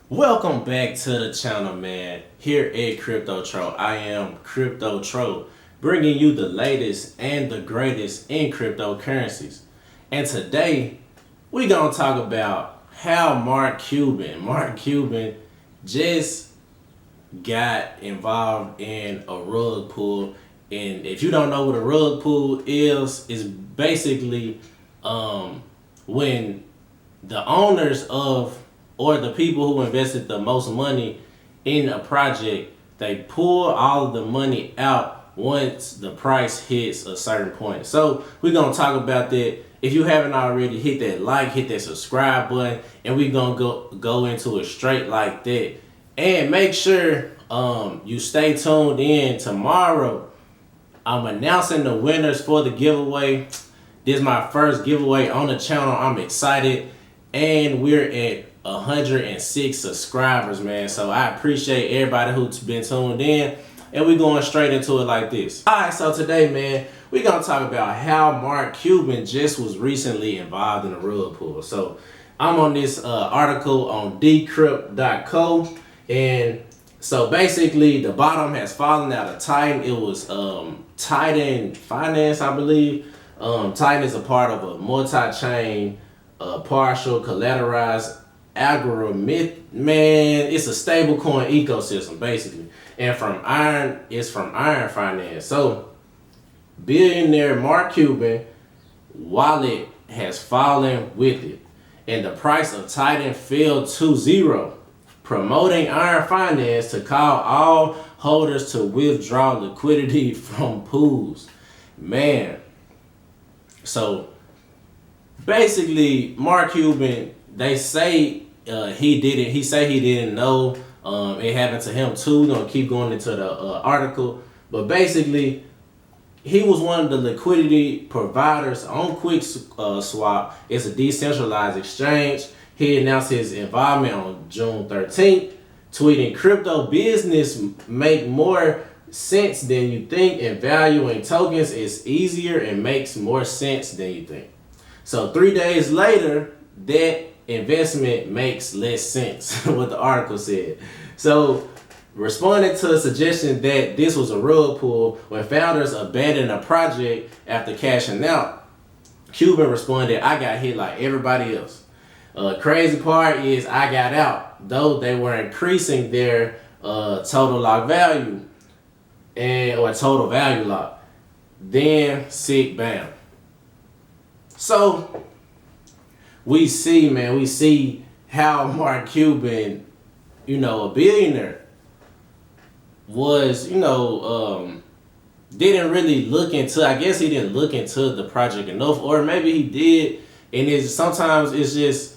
Welcome back to the channel, man. Here at Crypto Troll, I am Crypto Troll, bringing you the latest and the greatest in cryptocurrencies. And today, we're gonna talk about how Mark Cuban just got involved in a rug pull. And if you don't know what a rug pull is, it's basically when the owners of or the people who invested the most money in a project, they pull all of the money out once the price hits a certain point. So we're gonna talk about that. If you haven't already, hit that like, hit that subscribe button, and we're gonna go into it straight like that. And make sure you stay tuned in tomorrow. I'm announcing the winners for the giveaway. This is my first giveaway on the channel. I'm excited. And we're at 106 subscribers, man. So I appreciate everybody who's been tuned in. And we're going straight into it like this. Alright, so today, man, we're going to talk about how Mark Cuban just was recently involved in a rug pull. So I'm on this article on decrypt.co. And so basically, the bottom has fallen out of Titan. It was Titan Finance, I believe. Titan is a part of a multi-chain, partial collateralized algorithm. Man, it's a stablecoin ecosystem, basically. And it's from Iron Finance. So, billionaire Mark Cuban wallet has fallen with it. And the price of Titan fell to zero, promoting Iron Finance to call all holders to withdraw liquidity from pools. Man. So basically, Mark Cuban, they say he didn't. He say he didn't know it happened to him too. We're gonna keep going into the article, but basically, he was one of the liquidity providers on QuickSwap. It's a decentralized exchange. He announced his involvement on June 13th, tweeting, "Crypto business make more sense than you think, and valuing tokens is easier and makes more sense than you think." So 3 days later, that investment makes less sense, what the article said. So responding to a suggestion that this was a rug pull when founders abandoned a project after cashing out, Cuban responded, "I got hit like everybody else. Crazy part is I got out, though they were increasing their total lock value or total value lock. Then sick bam." So we see how Mark Cuban, a billionaire, was, didn't really look into, I guess he didn't look into the project enough, or maybe he did, and sometimes it's just,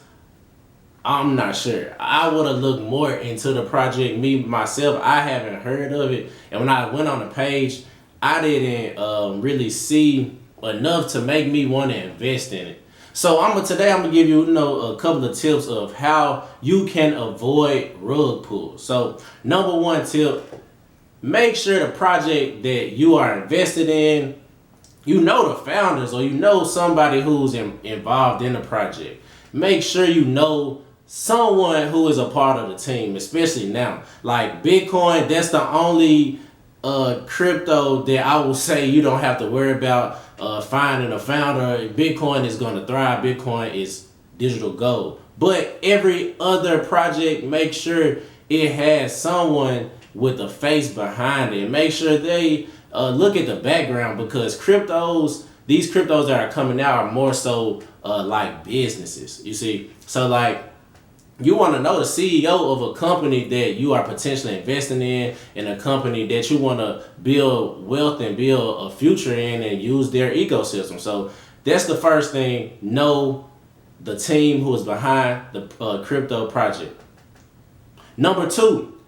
I'm not sure. I would have looked more into the project. Me, myself, I haven't heard of it. And when I went on the page, I didn't really see enough to make me want to invest in it. So today I'm going to give you, a couple of tips of how you can avoid rug pulls. So number one tip, make sure the project that you are invested in, the founders or somebody who's involved in the project. Make sure you know someone who is a part of the team, especially now. Like Bitcoin, that's the only crypto that I will say you don't have to worry about finding a founder. Bitcoin is going to thrive. Bitcoin is digital gold. But every other project, make sure it has someone with a face behind it. Make sure they look at the background, because these cryptos that are coming out are more so like businesses, you see. So like, you want to know the CEO of a company that you are potentially investing in, and a company that you want to build wealth and build a future in and use their ecosystem. So that's the first thing. Know the team who is behind the crypto project. Number two,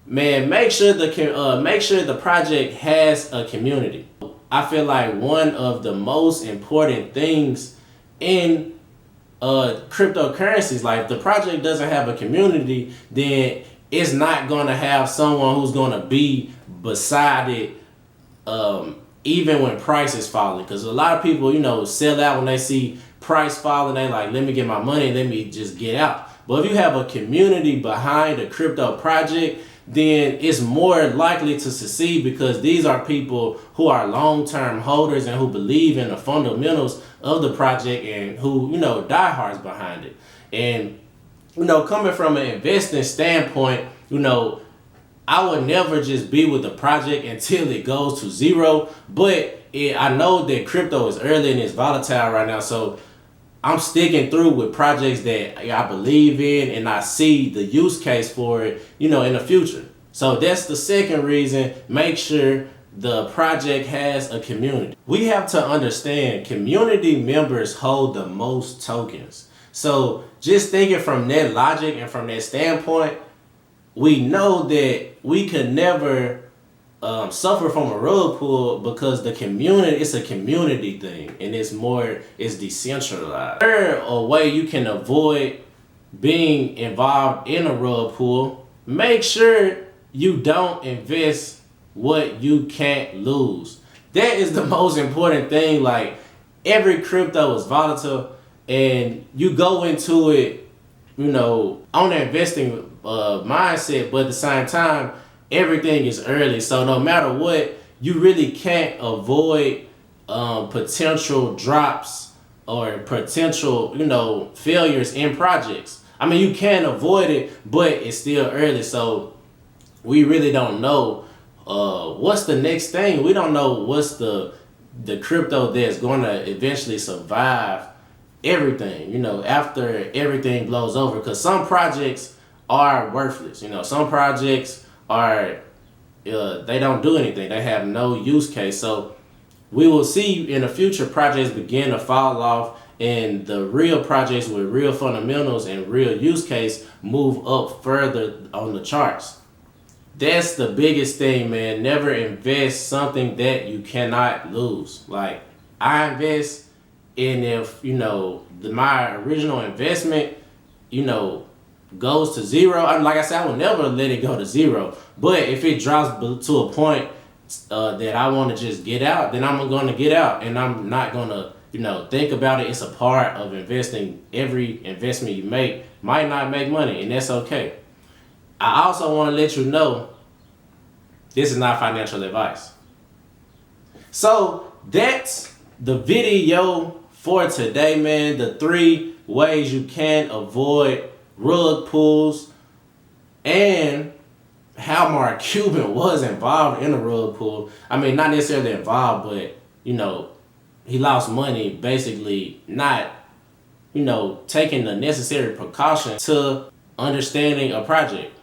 man, make sure the project has a community. I feel like one of the most important things in cryptocurrencies, like if the project doesn't have a community, then it's not going to have someone who's going to be beside it even when price is falling. Because a lot of people, sell out when they see price falling. They like, let me get my money, let me just get out. But if you have a community behind a crypto project, then it's more likely to succeed because these are people who are long-term holders and who believe in the fundamentals of the project and who, diehards behind it. And, coming from an investing standpoint, I would never just be with the project until it goes to zero. But I know that crypto is early and it's volatile right now. So I'm sticking through with projects that I believe in and I see the use case for it, in the future. So that's the second reason. Make sure the project has a community. We have to understand community members hold the most tokens. So just thinking from that logic and from that standpoint, we know that we could never suffer from a rug pull because the community, it's a community thing and it's decentralized. There a way you can avoid being involved in a rug pull. Make sure you don't invest what you can't lose. That is the most important thing. Like, every crypto is volatile and you go into it, on the investing mindset, but at the same time, everything is early. So no matter what, you really can't avoid potential drops or potential, failures in projects. I mean, you can avoid it, but it's still early. So we really don't know what's the next thing. We don't know what's the crypto that's going to eventually survive everything, after everything blows over. Because some projects are worthless. Some projects are, they don't do anything. They have no use case. So we will see in the future projects begin to fall off and the real projects with real fundamentals and real use case move up further on the charts. That's the biggest thing, man. Never invest something that you cannot lose. Like, I invest in, if, my original investment, goes to zero. Like I said, I will never let it go to zero. But if it drops to a point that I want to just get out, then I'm going to get out. And I'm not going to, think about it. It's a part of investing. Every investment you make might not make money, and that's okay. I also want to let you know, this is not financial advice. So that's the video for today, man. The 3 ways you can avoid rug pulls and how Mark Cuban was involved in a rug pull. I mean, not necessarily involved, but, he lost money basically not, taking the necessary precaution to understanding a project.